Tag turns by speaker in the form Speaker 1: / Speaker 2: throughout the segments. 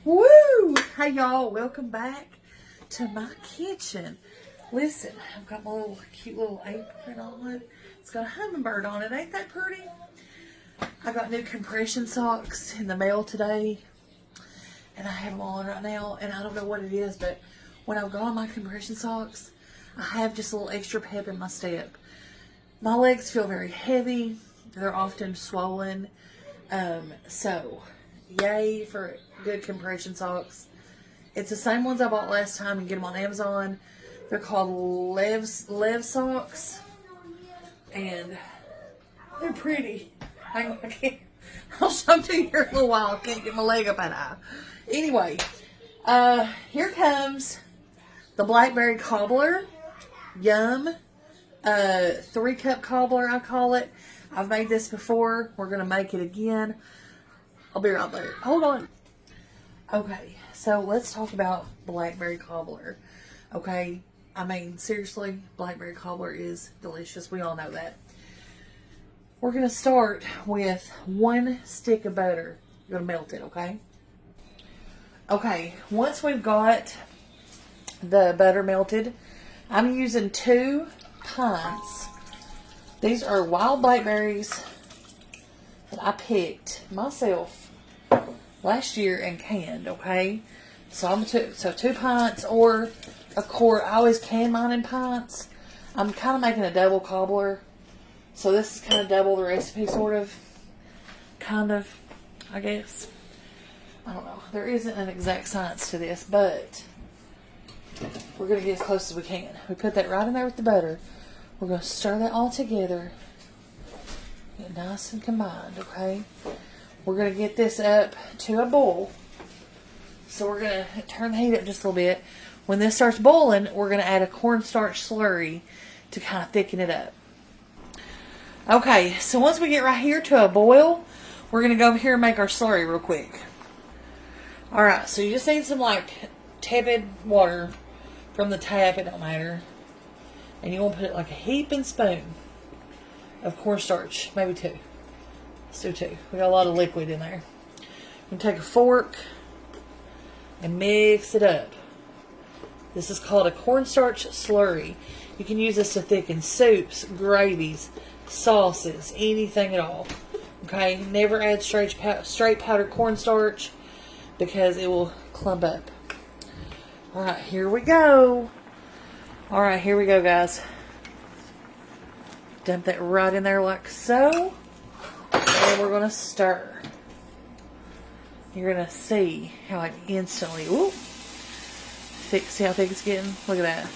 Speaker 1: Woo! Hey y'all, welcome back to my kitchen. Listen, I've got my little cute little apron on. It's got a hummingbird on it. Ain't that pretty? I got new compression socks in the mail today, and I have them on right now, and I don't know what it is, but when I've got on my compression socks, I have just a little extra pep in my step. My legs feel very heavy. They're often swollen. So yay for good compression socks. It's the same ones I bought last time. You can get them on Amazon. They're called Lev socks, and they're pretty. I can't. I'll show them to you here in a little while. I can't get my leg up and out. Anyway, here comes the blackberry cobbler. Yum. 3-cup cobbler, I call it. I've made this before. We're gonna make it again. I'll be right there. Hold on. Okay, so let's talk about blackberry cobbler. Okay, I mean, seriously, blackberry cobbler is delicious. We all know that. We're going to start with 1 stick of butter. You're going to melt it, okay? Okay, once we've got the butter melted, I'm using 2 pints. These are wild blackberries that I picked myself last year and canned, okay? So 2 pints or a quart. I always can mine in pints. I'm kind of making a double cobbler. So this is kind of double the recipe, sort of. Kind of, I guess. I don't know. There isn't an exact science to this, but we're going to get as close as we can. We put that right in there with the butter. We're going to stir that all together. Get nice and combined, okay? We're going to get this up to a boil. So we're going to turn the heat up just a little bit. When this starts boiling, we're going to add a cornstarch slurry to kind of thicken it up. Okay, so once we get right here to a boil, we're going to go over here and make our slurry real quick. Alright, so you just need some like tepid water from the tap, it don't matter. And you want to put like a heaping spoon of cornstarch, maybe 2. Let's do 2. We got a lot of liquid in there. I'm going to take a fork and mix it up. This is called a cornstarch slurry. You can use this to thicken soups, gravies, sauces, anything at all. Okay, never add straight powdered cornstarch because it will clump up. Alright, here we go. Alright, here we go, guys. Dump that right in there like so. And we're going to stir. You're going to see how it instantly, ooh, thick, see how thick it's getting? Look at that.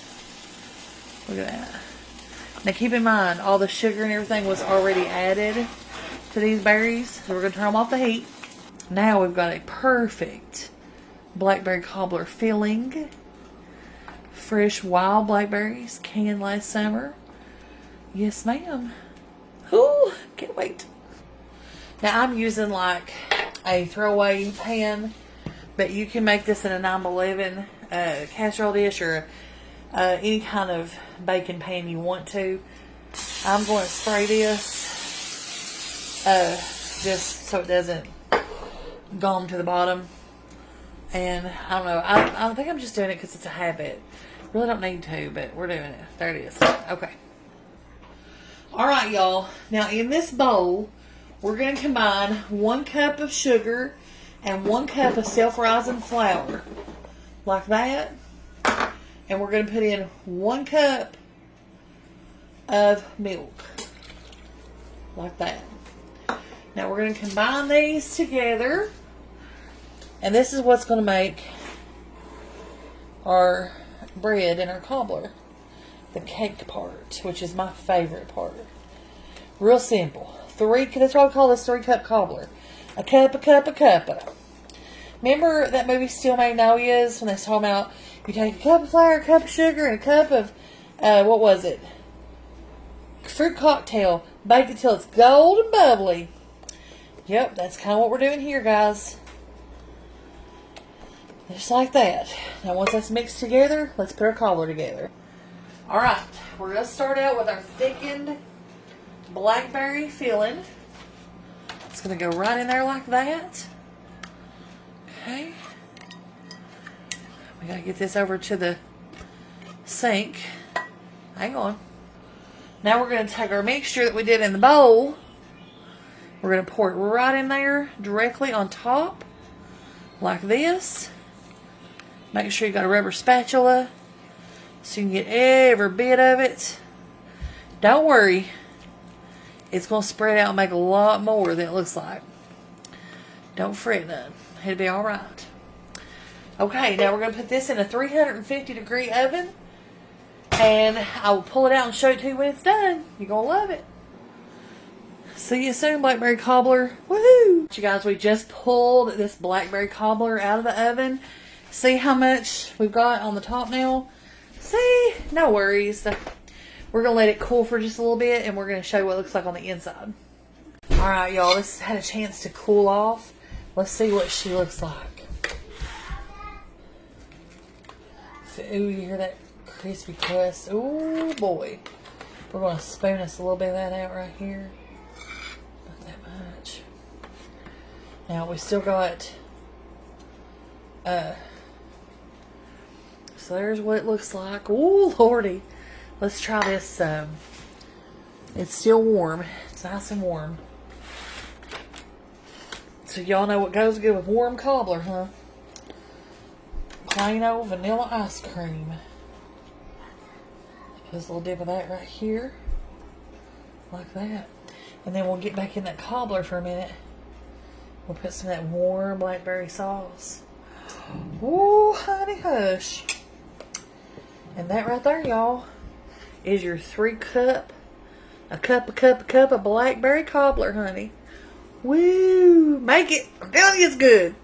Speaker 1: Look at that. Now keep in mind, all the sugar and everything was already added to these berries. So we're going to turn them off the heat. Now we've got a perfect blackberry cobbler filling. Fresh wild blackberries, canned last summer. Yes, ma'am. Ooh, can't wait. Now I'm using like a throwaway pan, but you can make this in a 9x11 casserole dish or any kind of baking pan you want to. I'm going to spray this just so it doesn't gum to the bottom. And I don't know, I think I'm just doing it because it's a habit. Really don't need to, but we're doing it. There it is. Okay. Alright, y'all. Now in this bowl, we're going to combine 1 cup of sugar and 1 cup of self-rising flour. Like that. And we're going to put in 1 cup of milk. Like that. Now we're going to combine these together. And this is what's going to make our bread and our cobbler. The cake part, which is my favorite part. Real simple. That's why we call this 3-cup cobbler. A cup, a cup, a cup. Remember that movie Steel Magnolias when they talk about you take a cup of flour, a cup of sugar, and a cup of, what was it? Fruit cocktail. Bake it till it's golden bubbly. Yep, that's kind of what we're doing here, guys. Just like that. Now once that's mixed together, let's put our cobbler together. Alright, we're going to start out with our thickened blackberry filling. It's going to go right in there like that. Okay. gotta get this over to the sink. Hang on. Now we're going to take our mixture that we did in the bowl. We're going to pour it right in there, directly on top, like this. Make sure you got a rubber spatula so you can get every bit of it. Don't worry. It's going to spread out and make a lot more than it looks like. Don't fret none. It'll be alright. Okay, now we're going to put this in a 350-degree oven. And I will pull it out and show it to you when it's done. You're going to love it. See you soon, blackberry cobbler. Woohoo! You guys, we just pulled this blackberry cobbler out of the oven. See how much we've got on the top now? See? No worries. We're going to let it cool for just a little bit, and we're going to show you what it looks like on the inside. Alright, y'all. This had a chance to cool off. Let's see what she looks like. Ooh, you hear that crispy crust? Oh boy. We're going to spoon us a little bit of that out right here. Not that much. Now we still got so there's what it looks like. Oh lordy. Let's try this. It's still warm. It's nice and warm. So y'all know what goes good with warm cobbler, huh? Plain old vanilla ice cream. Just a little dip of that right here. Like that. And then we'll get back in that cobbler for a minute. We'll put some of that warm blackberry sauce. Ooh, honey hush. And that right there, y'all, is your 3-cup, a cup of blackberry cobbler, honey. Woo! Make it. I'm telling you it's good.